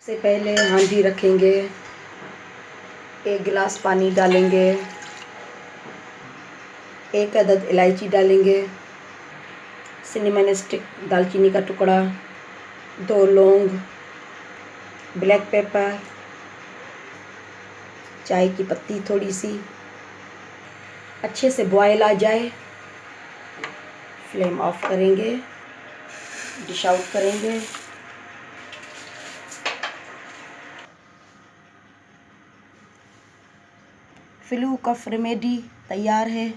सबसे पहले हांडी रखेंगे, 1 गिलास पानी डालेंगे, 1 अदद इलायची डालेंगे, सिनेमन स्टिक दालचीनी का टुकड़ा, 2 लौंग, ब्लैक पेपर, चाय की पत्ती थोड़ी सी। अच्छे से बॉयल आ जाए, फ्लेम ऑफ करेंगे, डिश आउट करेंगे। फ्लू कफ रेमेडी तैयार है।